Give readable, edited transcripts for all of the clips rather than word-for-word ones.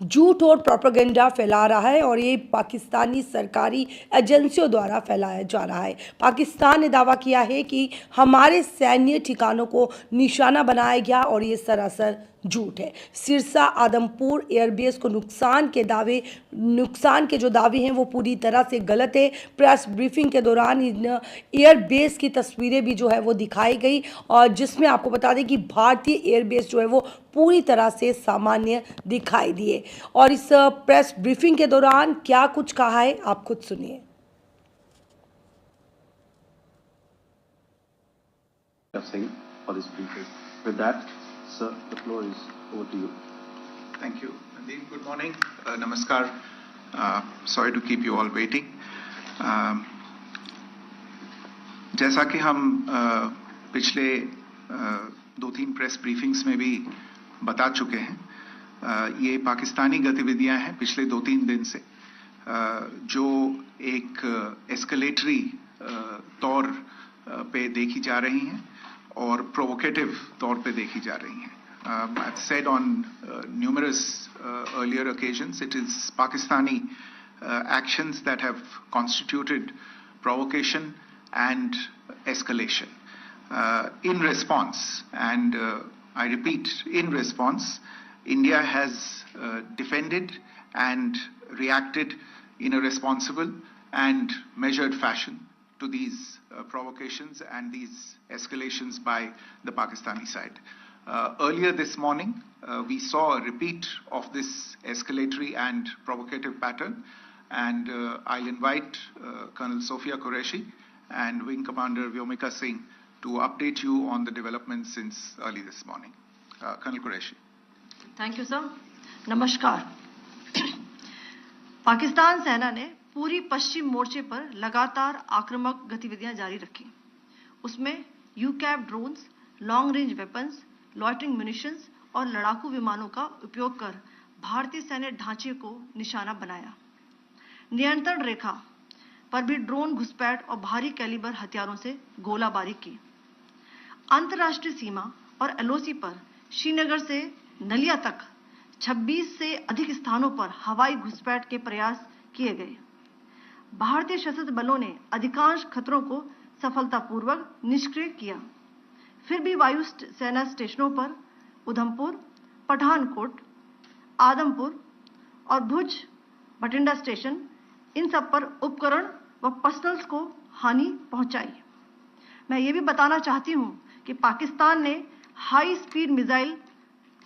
झूठ और प्रोपेगेंडा फैला रहा है और ये पाकिस्तानी सरकारी एजेंसियों द्वारा फैलाया जा रहा है। पाकिस्तान ने दावा किया है कि हमारे सैन्य ठिकानों को निशाना बनाया गया और ये सरासर झूठ है। सिरसा आदमपुर एयरबेस को नुकसान के जो दावे हैं वो पूरी तरह से गलत है। प्रेस ब्रीफिंग के दौरान इन एयरबेस की तस्वीरें भी जो है वो दिखाई गई और जिसमें आपको बता दें कि भारतीय एयरबेस जो है वो पूरी तरह से सामान्य दिखाई दिए। और इस प्रेस ब्रीफिंग के दौरान क्या कुछ कहा है आप खुद सुनिए। For this briefing. With that, sir, the floor is over to you. Thank you, Nadeem. Good morning. Namaskar. Sorry to keep you all waiting. जैसा कि हम पिछले 2-3 प्रेस ब्रीफिंग्स में भी बता चुके हैं, ये पाकिस्तानी गतिविधियां हैं पिछले 2-3 दिन से, जो एक एस्केलेटरी तौर पे देखी जा रही हैं और प्रोवोकेटिव तौर पे देखी जा रही हैं. I've said on numerous earlier occasions, it is Pakistani actions that have constituted provocation and escalation. In response, and I repeat, in response, India has defended and reacted in a responsible and measured fashion to these provocations and these escalations by the Pakistani side. Earlier this morning, we saw a repeat of this escalatory and provocative pattern, and I'll invite Colonel Sophia Qureshi and Wing Commander Vyomika Singh to update you on the developments since early this morning. Colonel Qureshi. Thank you, sir. Namaskar. Pakistan सेना ने पूरी पश्चिम मोर्चे पर लगातार आक्रामक गतिविधियां जारी रखी। उसमें यूकैप drones, long range weapons, loitering munitions और लड़ाकू विमानों का उपयोग कर भारतीय सैन्य ढांचे को निशाना बनाया। नियंत्रण रेखा पर भी ड्रोन घुसपैठ और भारी कैलिबर हथियारों से गोलाबारी की। अंतर्राष्ट्रीय सीमा और एलओसी पर श्रीनगर से नलिया तक 26 से अधिक स्थानों पर हवाई घुसपैठ के प्रयास किए गए। भारतीय सशस्त्र बलों ने अधिकांश खतरों को सफलतापूर्वक निष्क्रिय किया। फिर भी वायु सेना स्टेशनों पर उधमपुर, पठानकोट, आदमपुर और भुज बठिंडा स्टेशन, इन सब पर उपकरण व पर्सनल्स को हानि पहुंचाई। मैं ये भी बताना चाहती हूं कि पाकिस्तान ने हाई स्पीड मिसाइल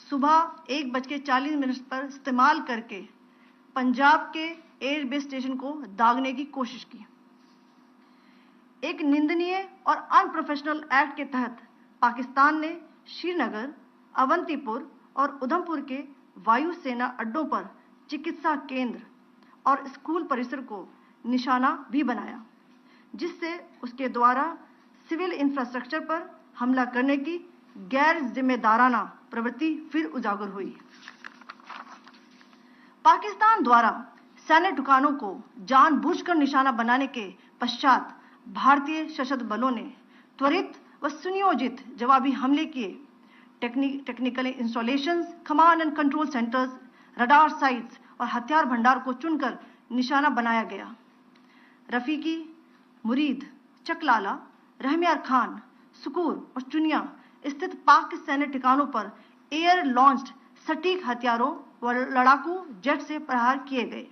सुबह 1:40 पर इस्तेमाल करके पंजाब के एयरबेस स्टेशन को दागने की कोशिश की। एक निंदनीय और अनप्रोफेशनल एक्ट के तहत पाकिस्तान ने श्रीनगर, अवंतीपुर और उधमपुर के वायु सेना अड्डों पर चिकित्सा केंद्र और स्कूल परिसर को निशाना भी बनाया, जिससे उसके द्वारा सिविल इंफ्रास्ट्रक्चर पर हमला करने की गैर जिम्मेदाराना प्रवृत्ति फिर उजागर हुई। पाकिस्तान द्वारा सैन्य ठिकानों को जानबूझकर निशाना बनाने के पश्चात भारतीय सशस्त्र बलों ने त्वरित व सुनियोजित जवाबी हमले किए। Technical installations, command and control centres, radar sites और हथियार भंडार को चुनकर निशाना बनाया गया। रफीकी, मुरीद, चकलाला, रहमियार खान, सुकूर और चुनिया स्थित पाक सैन्य ठिकानों पर एयर लॉन्च्ड सटीक हथियारों व लड़ाकू जेट से प्रहार किए गए।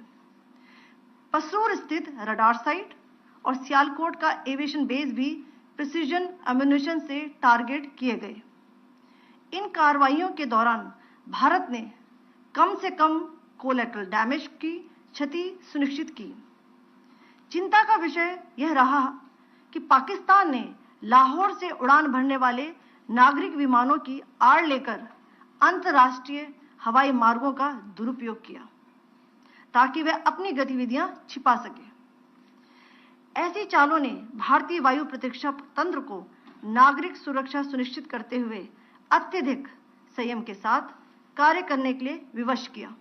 पसरूर स्थित रडार साइट और सियालकोट का एविएशन बेस भी प्रिसीजन एम्यूनिशन से टारगेट किए गए। इन कार्रवाइयों के दौरान भारत ने कम से कम कोलैटरल डैमेज की क्षति सुनिश्चित की। चिंता का विषय यह रहा कि पाकिस्तान ने लाहौर से उड़ान भरने वाले नागरिक विमानों की आड़ लेकर अंतर्राष्ट्रीय हवाई मार्गों का दुरुपयोग किया ताकि वह अपनी गतिविधियां छिपा सके। ऐसी चालों ने भारतीय वायु प्रतिरक्षा तंत्र को नागरिक सुरक्षा सुनिश्चित करते हुए अत्यधिक संयम के साथ कार्य करने के लिए विवश किया।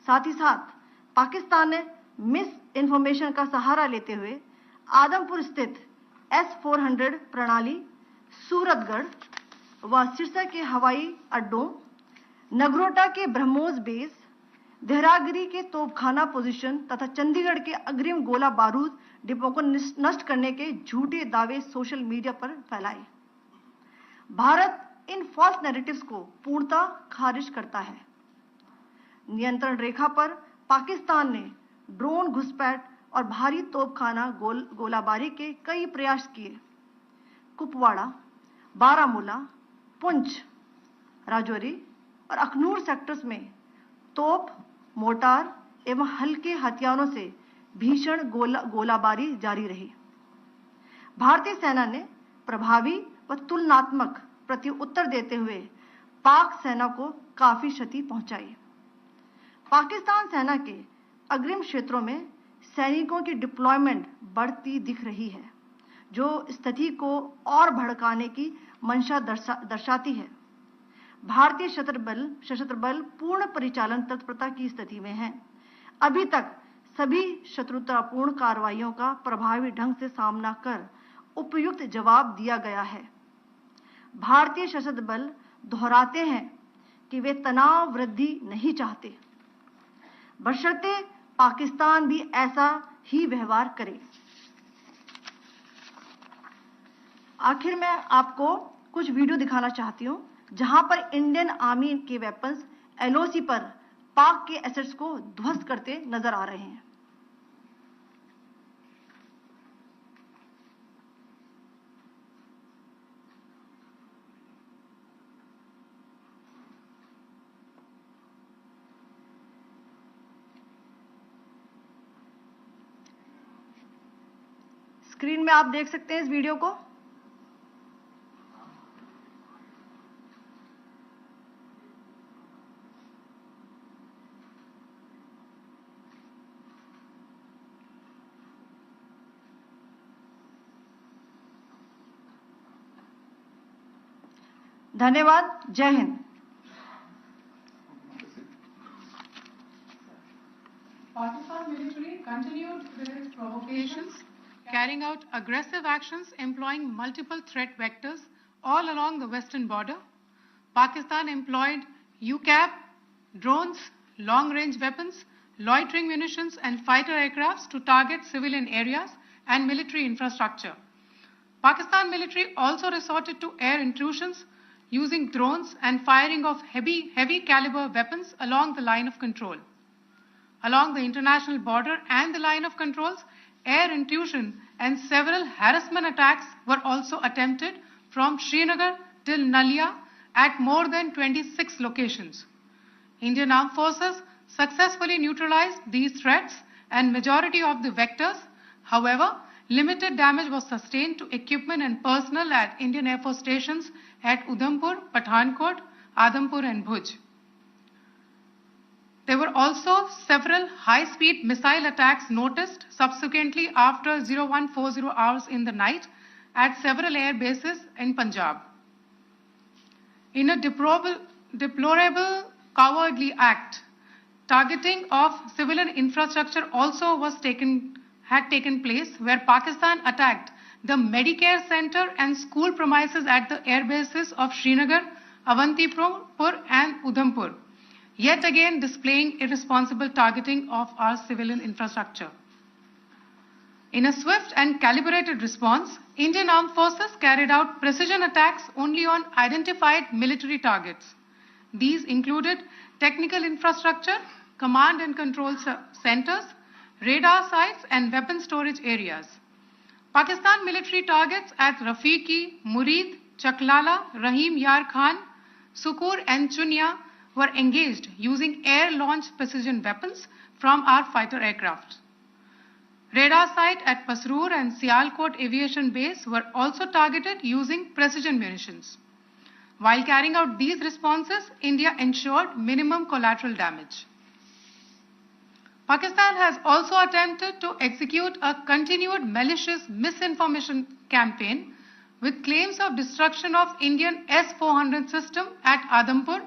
साथ ही साथ पाकिस्तान ने मिस इन्फॉर्मेशन का सहारा लेते हुए आदमपुर स्थित S-400 प्रणाली, सूरतगढ़ व सिरसा के हवाई अड्डों, नगरोटा के ब्रह्मोस बेस देहरागिरी के तोपखाना पोजीशन तथा चंडीगढ़ के अग्रिम गोला बारूद डिपो को नष्ट करने के झूठे दावे सोशल मीडिया पर फैलाए। भारत इन फॉल्स नैरेटिव्स को पूर्णतः खारिज करता है। नियंत्रण रेखा पर पाकिस्तान ने ड्रोन घुसपैठ और भारी तोपखाना गोलाबारी के कई प्रयास किए। कुपवाड़ा, बारामूला, पुंछ, राजौरी और अखनूर सेक्टर्स में तोप, मोर्टार एवं हल्के हथियारों से भीषण गोलाबारी जारी रही। भारतीय सेना ने प्रभावी व तुलनात्मक प्रत्युत्तर देते हुए पाक सेना को काफी क्षति पहुंचाई। पाकिस्तान सेना के अग्रिम क्षेत्रों में सैनिकों की डिप्लॉयमेंट बढ़ती दिख रही है, जो स्थिति को और भड़काने की मंशा दर्शाती है। भारतीय सशस्त्र बल पूर्ण परिचालन तत्परता की स्थिति में है। अभी तक सभी शत्रुतापूर्ण कार्रवाइयों का प्रभावी ढंग से सामना कर उपयुक्त जवाब दिया गया है। भारतीय सशस्त्र बल दोहराते हैं कि वे तनाव वृद्धि नहीं चाहते, बशर्ते पाकिस्तान भी ऐसा ही व्यवहार करे। आखिर में आपको कुछ वीडियो दिखाना चाहती हूं, जहां पर इंडियन आर्मी के वेपन्स एलओसी पर पाक के एसेट्स को ध्वस्त करते नजर आ रहे हैं। स्क्रीन में आप देख सकते हैं इस वीडियो को। धन्यवाद। जय Hind. Pakistan military continued with its provocations, carrying out aggressive actions employing multiple threat vectors all along the western border. Pakistan employed UCAV, drones, long-range weapons, loitering munitions, and fighter aircrafts to target civilian areas and military infrastructure. Pakistan military also resorted to air intrusions using drones and firing of heavy caliber weapons along the line of control. Along the international border and the line of controls, air intrusion and several harassment attacks were also attempted from Srinagar till Nalia at more than 26 locations. Indian Armed Forces successfully neutralized these threats and majority of the vectors. However, limited damage was sustained to equipment and personnel at Indian Air Force stations at Udhampur, Pathankot, Adampur and Bhuj. There were also several high-speed missile attacks noticed subsequently after 0140 hours in the night at several air bases in Punjab. In a deplorable cowardly act, targeting of civilian infrastructure also had taken place, where Pakistan attacked the Medicare Center and school premises at the air bases of Srinagar, Avantipur and Udhampur, yet again displaying irresponsible targeting of our civilian infrastructure. In a swift and calibrated response, Indian Armed Forces carried out precision attacks only on identified military targets. These included technical infrastructure, command and control centers, radar sites and weapon storage areas. Pakistan military targets at Rafiqi, Murid, Chaklala, Rahim Yar Khan, Sukur and Chunya were engaged using air-launched precision weapons from our fighter aircraft. Radar site at Pasroor and Sialkot Aviation Base were also targeted using precision munitions. While carrying out these responses, India ensured minimum collateral damage. Pakistan has also attempted to execute a continued malicious misinformation campaign with claims of destruction of Indian S-400 system at Adampur,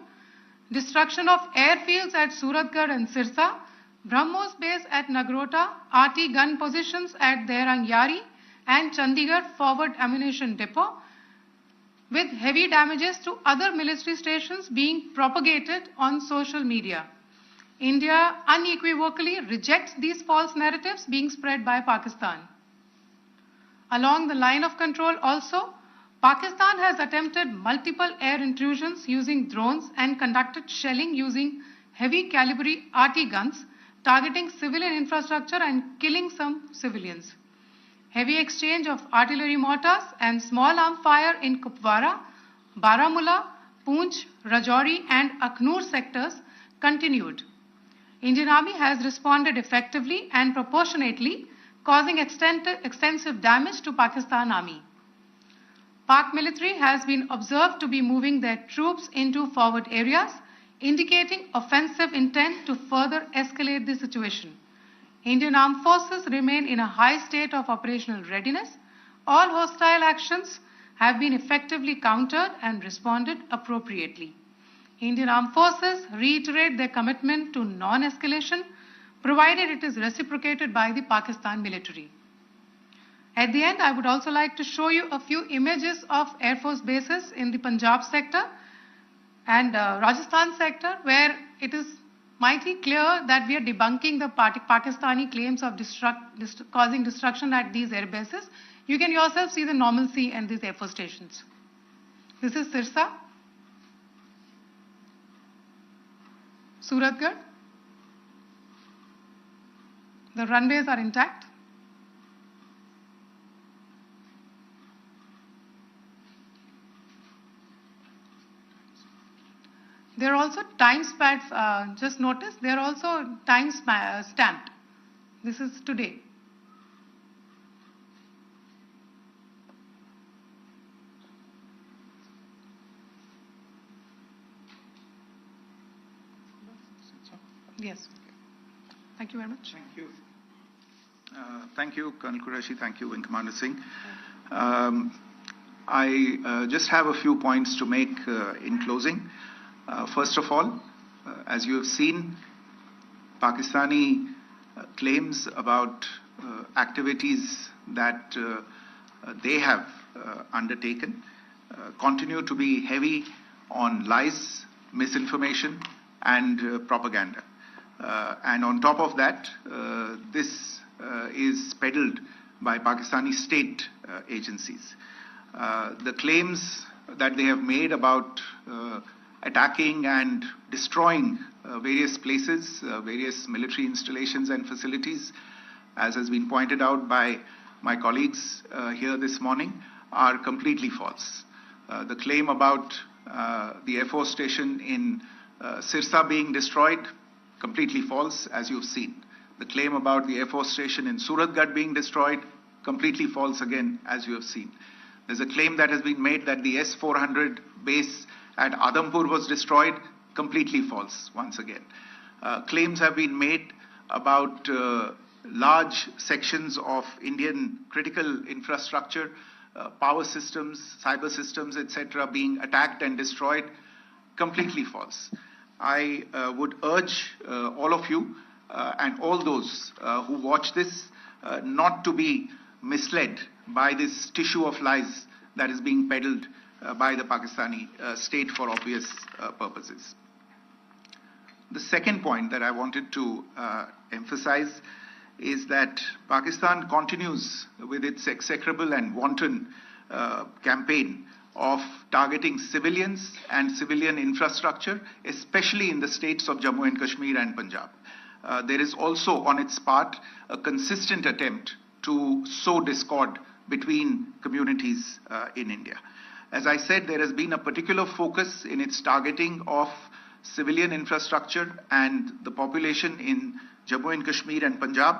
destruction of airfields at Suratgarh and Sirsa, BrahMos base at Nagrota, RT gun positions at Derang Yari and Chandigarh forward ammunition depot, with heavy damages to other military stations being propagated on social media. India unequivocally rejects these false narratives being spread by Pakistan. Along the line of control also, Pakistan has attempted multiple air intrusions using drones and conducted shelling using heavy caliber RT guns, targeting civilian infrastructure and killing some civilians. Heavy exchange of artillery mortars and small arm fire in Kupwara, Baramulla, Poonch, Rajouri and Akhnur sectors continued. Indian Army has responded effectively and proportionately, causing extensive damage to Pakistan Army. Pak military has been observed to be moving their troops into forward areas, indicating offensive intent to further escalate the situation. Indian Armed Forces remain in a high state of operational readiness. All hostile actions have been effectively countered and responded appropriately. Indian Armed Forces reiterate their commitment to non-escalation, provided it is reciprocated by the Pakistan military. At the end, I would also like to show you a few images of Air Force bases in the Punjab sector and Rajasthan sector, where it is mighty clear that we are debunking the Pakistani claims of causing destruction at these air bases. You can yourself see the normalcy in these Air Force stations. This is Sirsa, Suratgarh. The runways are intact. There are also time stamps, just notice, they are also time stamped. This is today. Yes. Thank you very much. Thank you. Thank you, Colonel Qureshi. Thank you, Wing Commander Singh. I just have a few points to make in closing. First of all, as you have seen, Pakistani claims about activities that they have undertaken continue to be heavy on lies, misinformation, and propaganda. And on top of that, this is peddled by Pakistani state agencies. The claims that they have made about attacking and destroying various places, various military installations and facilities, as has been pointed out by my colleagues here this morning, are completely false. The claim about the Air Force station in Sirsa being destroyed, completely false, as you've seen. The claim about the Air Force station in Suratgarh being destroyed, completely false again, as you have seen. There's a claim that has been made that the S-400 base at Adampur was destroyed, completely false once again. Claims have been made about large sections of Indian critical infrastructure, power systems, cyber systems, etc. being attacked and destroyed, completely false. I would urge all of you and all those who watch this not to be misled by this tissue of lies that is being peddled by the Pakistani state for obvious purposes. The second point that I wanted to emphasize is that Pakistan continues with its execrable and wanton campaign of targeting civilians and civilian infrastructure, especially in the states of Jammu and Kashmir and Punjab. There is also on its part a consistent attempt to sow discord between communities in India. As I said, there has been a particular focus in its targeting of civilian infrastructure and the population in Jammu and Kashmir and Punjab.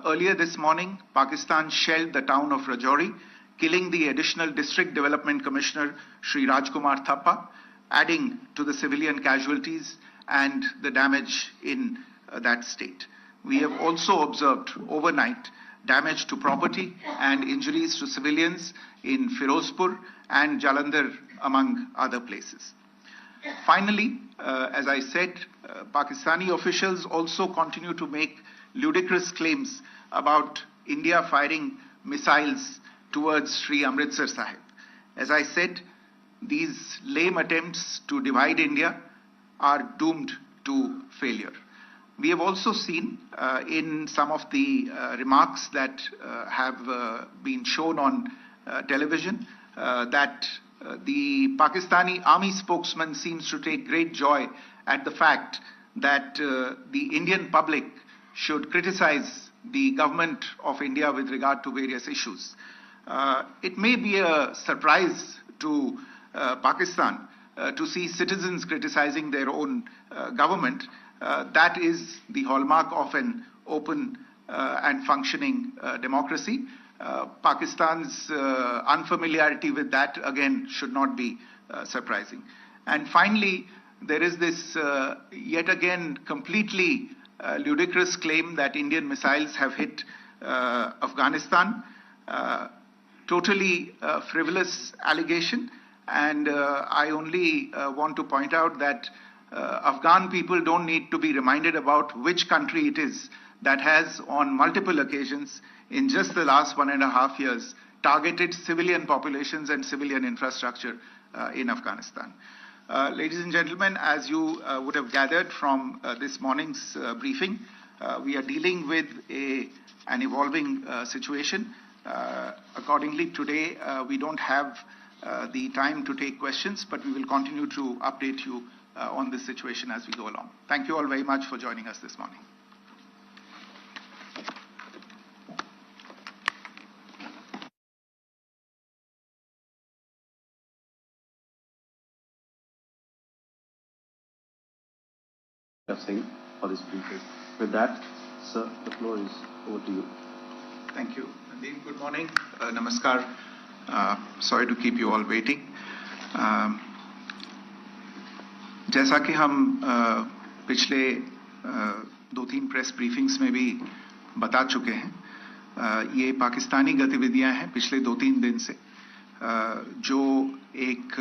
Earlier this morning, Pakistan shelled the town of Rajouri, killing the additional District Development Commissioner, Shri Rajkumar Thappa, adding to the civilian casualties and the damage in that state. We have also observed overnight damage to property and injuries to civilians in Firozpur and Jalandhar, among other places. Finally, as I said, Pakistani officials also continue to make ludicrous claims about India firing missiles towards Sri Amritsar Sahib. As I said, these lame attempts to divide India are doomed to failure. we have also seen in some of the remarks that have been shown on television that the Pakistani army spokesman seems to take great joy at the fact that the Indian public should criticize the government of India with regard to various issues. It may be a surprise to Pakistan to see citizens criticizing their own government. That is the hallmark of an open and functioning democracy. Pakistan's unfamiliarity with that, again, should not be surprising. And finally, there is this yet again completely ludicrous claim that Indian missiles have hit Afghanistan. Totally frivolous allegation. And I only want to point out that Afghan people don't need to be reminded about which country it is that has on multiple occasions in just the last 1.5 years targeted civilian populations and civilian infrastructure in Afghanistan. Ladies and gentlemen, as you would have gathered from this morning's briefing, we are dealing with an evolving situation. Accordingly, today we don't have the time to take questions, but we will continue to update you on this situation as we go along. Thank you all very much for joining us this morning. Singh for this briefing. With that, sir, the floor is over to you. Thank you. Nadeem, good morning. Namaskar. Sorry to keep you all waiting. जैसा कि हम पिछले 2-3 press briefings में भी बता चुके हैं, ये पाकिस्तानी गतिविधियां हैं पिछले 2-3 दिन से, जो एक